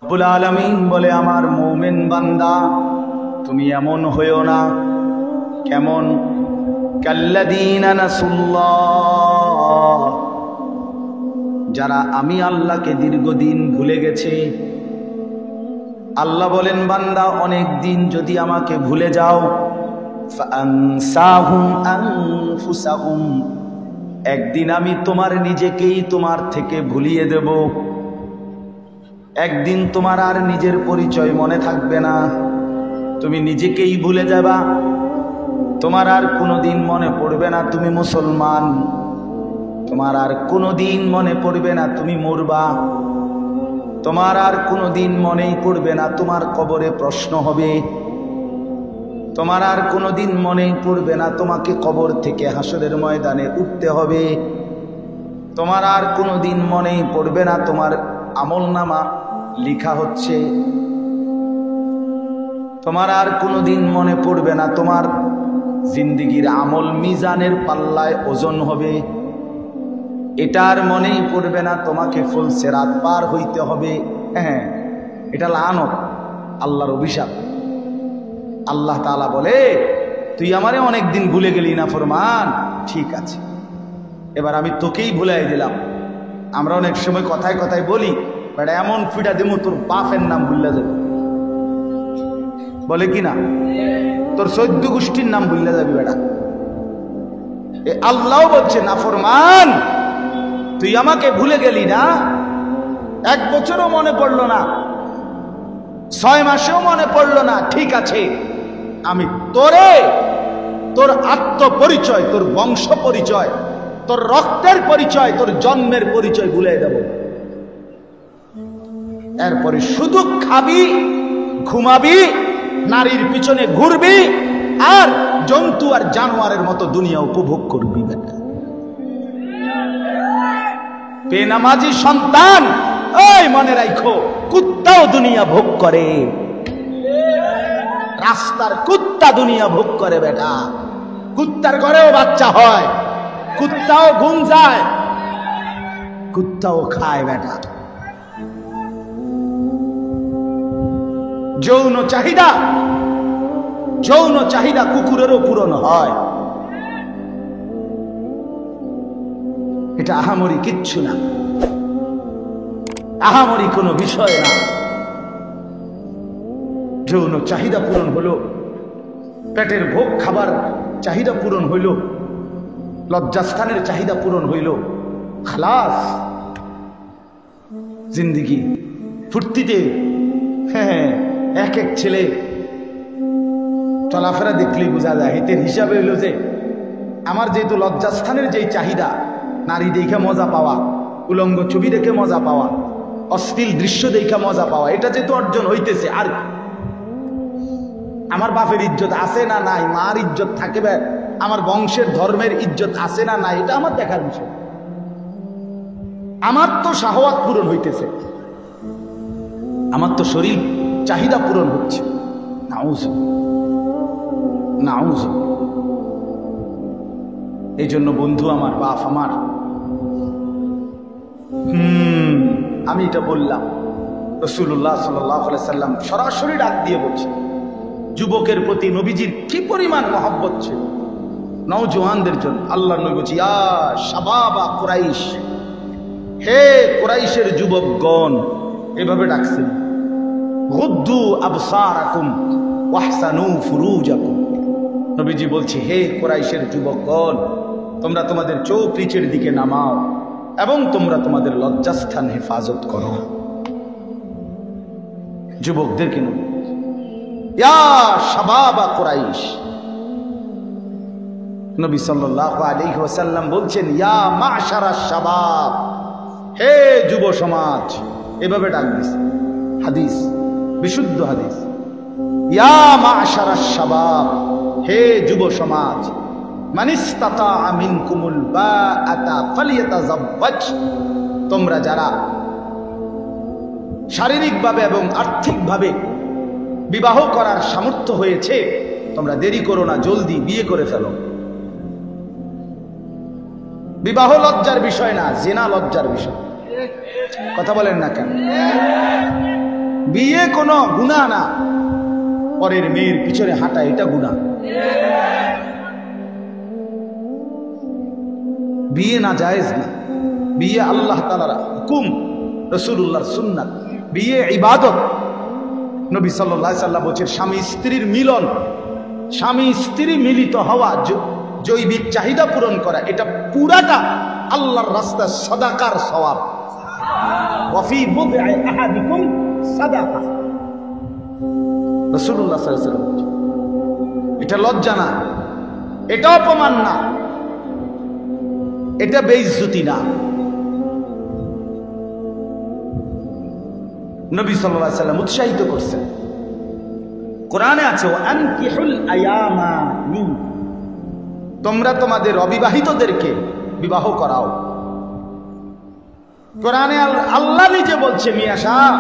রব্বুল আলামিন বলে, আমার মুমিন বান্দা তুমি এমন হইও না। কেমন? কাল্লাযীনা নাসুল্লাহ, যারা আমি আল্লাহকে দীর্ঘদিন ভুলে গেছে। আল্লাহ বলেন, বান্দা অনেক দিন যদি আমাকে ভুলে যাও, ফাআনসাহুম আনফুসাহুম, একদিন আমি তোমার নিজেকেই তোমার থেকে ভুলিয়ে দেব। একদিন তোমার আর নিজের পরিচয় মনে থাকবে না, তুমি নিজেকেই ভুলে যাবা। তোমার আর কোনোদিন মনে পড়বে না তুমি মুসলমান, তোমার আর কোনোদিন মনে পড়বে না তুমি মরবা, তোমার আর কোনোদিন মনেই পড়বে না তোমার কবরে প্রশ্ন হবে, তোমার আর কোনোদিন মনেই পড়বে না তোমাকে কবর থেকে হাসরের ময়দানে উঠতে হবে, তোমার আর কোনোদিন মনেই পড়বে না তোমার আমলনামা লেখা হচ্ছে, তোমার আর কোনোদিন মনে পড়বে না তোমার জিন্দেগির আমল মিজানের পাল্লায় ওজন হবে, এটার মনেই পড়বে না তোমাকে ফুল সিরাত পার হইতে হবে। হ্যাঁ, এটা লানত, আল্লাহর অভিশাপ। আল্লাহ তাআলা বলে, তুই আমারে অনেকদিন ভুলে গেলি না ফরমান, ঠিক আছে, এবার আমি তোকেই ভুলাই দিলাম। আমরা অনেক সময় কথায় কথায় বলি, বেটা এমন ফিটা দিমু তোর বাপের নাম ভুলে যাবে, বলে কি না? তোর 14 গোষ্ঠীর নাম ভুলে যাবি বেটা। আল্লাহ বলছে, না ফরমান, তুই আমাকে ভুলে গেলি না, 1 বছরও মনে পড়লো না, 6 মাসেও মনে পড়লো না, ঠিক আছে, আমি তোরে তোর আত্মপরিচয়, তোর বংশ পরিচয়, তোর রক্তের পরিচয়, তোর জন্মের পরিচয় ভুলে দেব। এরপরে শুধু খাবি, ঘুমাবি, নারীর পিছনে ঘুরবি, আর জন্তু আর জানোয়ারের মতো দুনিয়া উপভোগ করবি। বেটা বেনামাজি সন্তান, ওই মনে রাখো, কুত্তাও দুনিয়া ভোগ করে, রাস্তার কুত্তা দুনিয়া ভোগ করে। বেটা কুত্তার ঘরেও বাচ্চা হয়, কুত্তাও ঘুম যায়, কুত্তাও খায়। বেটা যৌন চাহিদা কুকুরেরও পূরণ হয়। এটা আহামরি কিচ্ছু না, আহামরি কোনো বিষয় না। যৌন চাহিদা পূরণ হলো, পেটের ভোগ খাবার চাহিদা পূরণ হইল, লজ্জাস্থানের চাহিদা পূরণ হইল, খালাস, জিন্দেগি ফুর্তিতে। হ্যাঁ, এক এক ছেলে চলাফেরা দেখলেই বোঝা যায়, এতে হিসাবে হইল যে আমার যেহেতু লজ্জাস্থানের যেই চাহিদা, নারী দেখে মজা পাওয়া, উলঙ্গ ছবি দেখে মজা পাওয়া, অশ্লীল দৃশ্য দেখে মজা পাওয়া, এটা যেহেতু অর্জন হইতেছে, আর আমার বাপের ইজ্জত আছে না নাই, মার ইজ্জত থাকবে, আমার বংশের ধর্মের ইজ্জত আছে না নাই, এটা আমার দেখার বিষয়। আমার তো শাহওয়াত পূরণ হইতেছে, আমার তো শরীর চাহিদা পূরণ হচ্ছে। নাউজ। এই জন্য বন্ধু আমার, বাপ আমার, আমি এটা বললাম, রাসূলুল্লাহ সাল্লাল্লাহু আলাইহি সাল্লাম সরাসরি ডাক দিয়ে বলছে, যুবকের প্রতি নবীজির কি পরিমাণ মহব্বত ছিল, নওজওয়ানদের জন্য। আল্লাহ নবী বলছে, ইয়া শাবাবা কুরাইশ, হে কুরাইশের যুবকগণ, এভাবে ডাকছেন, গুদ্দু আবসারাকুম ওয়াহসানু ফুরুজাকুম। নবীজি বলছে, হে কুরাইশের যুবকগণ, তোমরা তোমাদের চোখ নিচের দিকে নামাও এবং তোমরা তোমাদের লজ্জাস্থান হেফাজত করো। যুবকদেরকে নবী, ইয়া শাবাবা কুরাইশ। নবী সাল্লাল্লাহু আলাইহি ওয়াসাল্লাম বলছেন, ইয়া মাশারাশ শাবাব, হে যুব সমাজ, এভাবে ডাক দিছে। হাদিস, বিশুদ্ধ হাদিস, ইয়া মাশারাশ শাবাব, হে যুব সমাজ, মান ইসতাতা মিনকুমুল বাআতা ফালিয়াতাযাওয়াজ, তোমরা যারা শারীরিকভাবে এবং আর্থিকভাবে বিবাহ করার সামর্থ্য হয়েছে, তোমরা দেরি করো না, জলদি বিয়ে করে ফেলো। বিবাহ লজ্জার বিষয় না, জিনা লজ্জার বিষয়। কথা বলেন না কেন? বিয়ে কোনো গুনাহ না, পরের মেয়ের পিছনে হাঁটা এটা গুনাহ। বিয়ে না জায়েজ না, বিয়ে আল্লাহ তাআলার হুকুম, রাসূলুল্লাহর সুন্নাত। বিয়ে ইবাদত। নবী সাল্লাল্লাহু আলাইহি ওয়াসাল্লাম বলেছেন স্বামী স্ত্রীর মিলন, স্বামী স্ত্রী মিলিত হওয়া, জৈবিক চাহিদা পূরণ করা, এটা পুরাটা আল্লাহর রাস্তায় সাদাকার সওয়াব। ওয়াফি বুদ'i আহাদিকুম সাদাকা, রাসূলুল্লাহ সাল্লাল্লাহু আলাইহি ওয়াসাল্লাম। এটা লজ্জা না, এটা অপমান না, এটা বেইজ্জতি না। নবী সাল্লাল্লাহু আলাইহি ওয়াসাল্লাম উৎসাহিত করছেন, কোরআনে আছে আনকিহুল আয়ামা মিনকুম, তোমরা তোমাদের অবিবাহিতদেরকে বিবাহ করাও। কোরআনে আল্লাহ নিজে বলছে মিয়া সাহেব,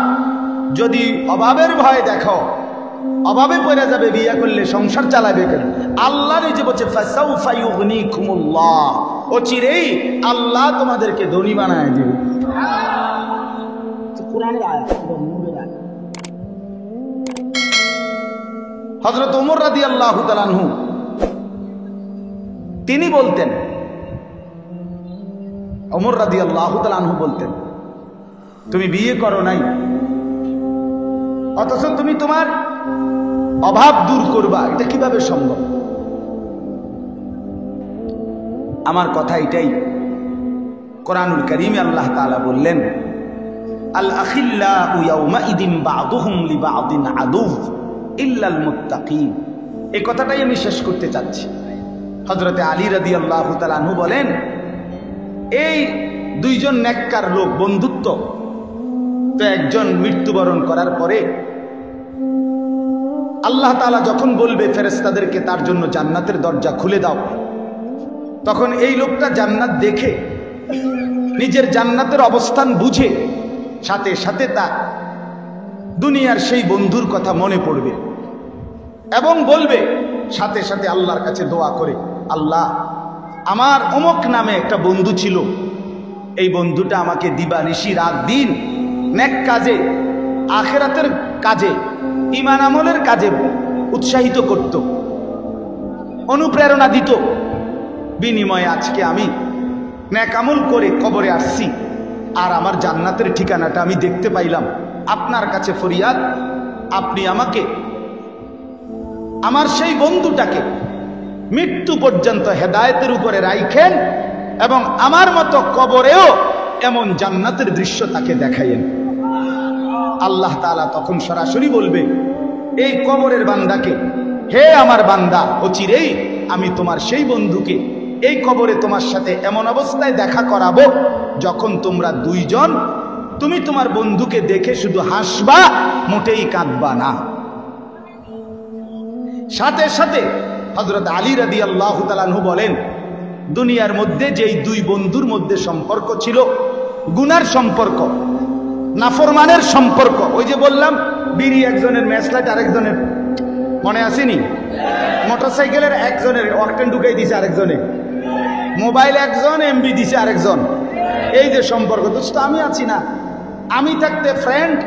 যদি অভাবের ভয় দেখো, অভাবে পড়ে যাবে, বিয়ে করলে সংসার চালাবে কেন? আল্লাহ নিজে বলছে ফাসাউফা ইউগনিকুমুল্লাহ, অচিরেই আল্লাহ তোমাদেরকে ধনী বানায় দিবে। কোরআনের আয়াত, নূরের আয়াত। হযরত ওমর রাদিয়াল্লাহু তাআলা আনহু তিনি বলতেন, ওমর রাদিয়াল্লাহু তাআলা আনহু বলতেন, তুমি বিয়ে করো নাই, অথচ তুমি তোমার অভাব দূর করবা, এটা কিভাবে সম্ভব? আমার কথা এটাই, কোরআনুল কারীমে আল্লাহ তাআলা বললেন আল আখিল্লাউ ইয়াউমাইদিন বা'দুহুম লিবা'দিন আদুভ ইল্লাল মুত্তাকিন। এই কথাটাই আমি শেষ করতে চাচ্ছি। হযরতে আলী রাদিয়াল্লাহু তাআলা আনহু বলেন, এই দুইজন নেককার লোক বন্ধুত্ব, তো একজন মৃত্যুবরণ করার পরে আল্লাহ তাআলা যখন বলবে ফেরেশতাদেরকে তার জন্য জান্নাতের দরজা খুলে দাও, তখন এই লোকটা জান্নাত দেখে নিজের জান্নাতের অবস্থান বুঝে সাথে সাথে তার দুনিয়ার সেই বন্ধুর কথা মনে পড়বে এবং বলবে সাথে সাথে আল্লাহর কাছে দোয়া করে, আল্লাহ আমার অমুক নামে একটা বন্ধু ছিল, এই বন্ধুটা আমাকে দিবানিশি রাত দিন নেক কাজে, আখিরাতের কাজে, ঈমান আমলের কাজে উৎসাহিত করত, অনুপ্রেরণা দিত। বিনিময়ে আজকে আমি নেক আমল করে কবরে আসছি, আর আমার জান্নাতের ঠিকানাটা আমি দেখতে পাইলাম। আপনার কাছে ফরিয়াদ, আপনি আমাকে আমার সেই বন্ধুটাকে মৃত্যু পর্যন্ত হেদায়েতের উপরে রাখেন এবং আমার মতো কবরেও এমন জান্নাতের দৃশ্য তাকে দেখাইয়েন। আল্লাহ তাআলা তখন সরাসরি বলবে এই কবরের বান্দাকে, হে আমার বান্দা, অচিরেই আমি তোমার সেই বন্ধুকে এই কবরে তোমার সাথে এমন অবস্থায় দেখা করাবো যখন তোমরা দুইজন, তুমি তোমার বন্ধুকে দেখে শুধু হাসবা, মোটেই কাঁদবা না। সাথে সাথে হযরত আলী রাদিয়াল্লাহু তাআলা আনহু বলেন, দুনিয়ার মধ্যে যেই দুই বন্ধুর মধ্যে সম্পর্ক ছিল গুনার সম্পর্ক, নাফরমানের সম্পর্ক, ওই যে বললাম বিড়ি একজনের, ম্যাচলাইট আরেকজনের, মনে আসেনি? মোটরসাইকেলের একজনের অকটেন ঢুকাই দিছে আরেকজনে, মোবাইল একজন, এমবি দিছে আরেকজন, এই যে সম্পর্ক। দোস্ত আমি আছি না, আমি থাকতে ফ্রেন্ড,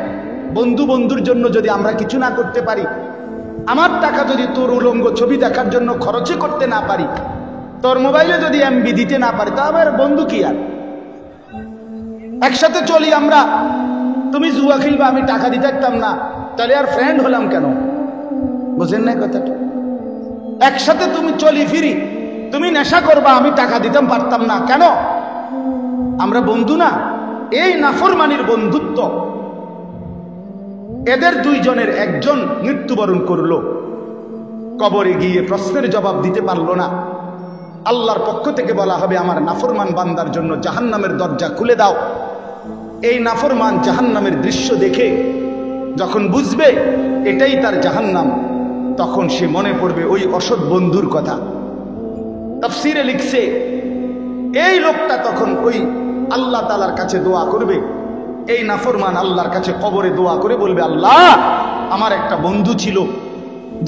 বন্ধু বন্ধুর জন্য যদি আমরা কিছু না করতে পারি, আমার টাকা যদি তোর উলঙ্গ ছবি দেখার জন্য খরচই করতে না পারি, তোর মোবাইলে যদি এমবি দিতে না পারি, তা আমার বন্ধু কি? আর একসাথে চলি আমরা, তুমি জুয়া খেলবা, আমি টাকা দিতে পারতাম না, তাহলে আর ফ্রেন্ড হলাম কেন? বুঝেন না কথাটা? একসাথে তুমি চলি ফিরি, তুমি নেশা করবা, আমি টাকা দিতাম পারতাম না কেন? আমরা বন্ধু না? এই নাফরমানির বন্ধুত্ব। এদের দুইজনের একজন মৃত্যুবরণ করলো, কবরে গিয়ে প্রশ্নের জবাব দিতে পারলো না। আল্লাহর পক্ষ থেকে বলা হবে আমার নাফরমান বান্দার জন্য জাহান্নামের দরজা খুলে দাও। এই নাফরমান জাহান্নামের দৃশ্য দেখে যখন বুঝবে এটাই তার জাহান্নাম, তখন সে মনে পড়বে ওই অসৎ বন্ধুর কথা। তাফসীরে লিখছে এই লোকটা তখন ওই আল্লাহ তাআলার কাছে দোয়া করবে, এই নাফরমান আল্লাহর কাছে কবরে দোয়া করে বলবে, আল্লাহ আমার একটা বন্ধু ছিল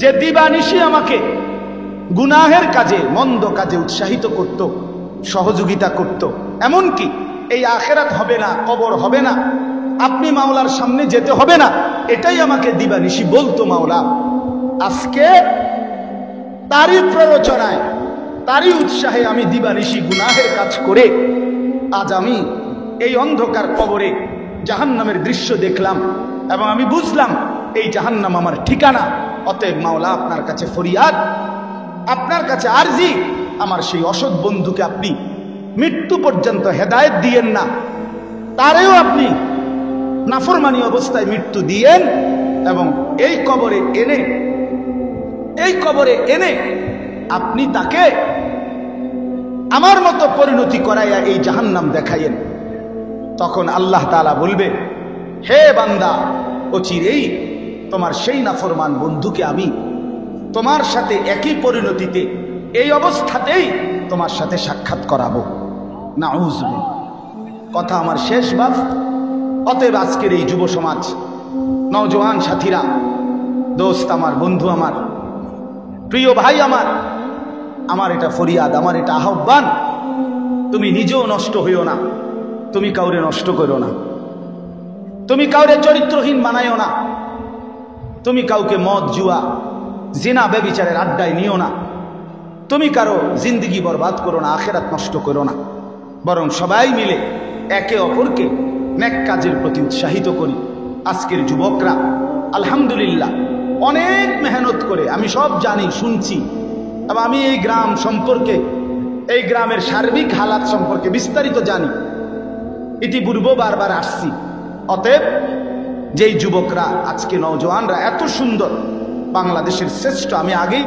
যে দিবানিশি আমাকে গুনাহের কাজে, মন্দ কাজে উৎসাহিত করত, সহযোগিতা করত, এমনকি এই আখিরাত হবে না, কবর হবে না, আপনি মাওলার সামনে যেতে হবে না, এটাই আমাকে দিবানিশি বলতো মাওলা। আজকে তারই প্ররোচনায়, তারই উৎসাহে আমি দিবানিশি গুনাহের কাজ করে আজ আমি এই অন্ধকার কবরে জাহান্নামের দৃশ্য দেখলাম এবং আমি বুঝলাম এই জাহান্নাম আমার ঠিকানা। অতএব মাওলা, আপনার কাছে ফরিয়াদ, আপনার কাছে আরজি, আমার সেই অসৎ বন্ধুকে আপনি মৃত্যু পর্যন্ত হেদায়েত দিয়েন না, তারেও আপনি নাফরমানি অবস্থায় মৃত্যু দিয়েন এবং এই কবরে এনে আপনি তাকে আমার মতো পরিণতি করাইয়া এই জাহান্নাম দেখাইয়েন। তখন আল্লাহ তাআলা বলবে, হে বান্দা, অচিরেই তোমার সেই নাফরমান বন্ধুকে আমি তোমার সাথে একই পরিণতিতে, এই অবস্থাতেই তোমার সাথে সাক্ষাৎ করাবো। নাউযুবিল্লাহ। কথা আমার শেষ বাপ। অতএব আজকের এই যুব সমাজ, নওজোয়ান সাথীরা, দোস্ত আমার, বন্ধু আমার, প্রিয় ভাই আমার এটা ফরিয়াদ, আমার এটা আহ্বান, তুমি নিজেও নষ্ট হইও না, তুমি কাউরে নষ্ট করো না, তুমি কাউরে চরিত্রহীন বানাইও না, তুমি কাউকে মদ, জুয়া, জিনা, ব্যভিচারের আড্ডায় নিও না, তুমি কারো জিন্দেগি বরবাদ করো না, আখেরাত নষ্ট করো না, বরং সবাই মিলে একে অপরকে নেক কাজের প্রতি উৎসাহিত করি। আজকের যুবকরা আলহামদুলিল্লাহ অনেক মেহনত করে, আমি সব জানি, শুনছি, এবং আমি এই গ্রাম সম্পর্কে, এই গ্রামের সার্বিক হালাত সম্পর্কে বিস্তারিত জানি, ইতিপূর্বে বারবার আসছি। অতএব যেই যুবকরা আজকে নওজোয়ানরা এত সুন্দর, বাংলাদেশের শ্রেষ্ঠ, আমি আগেই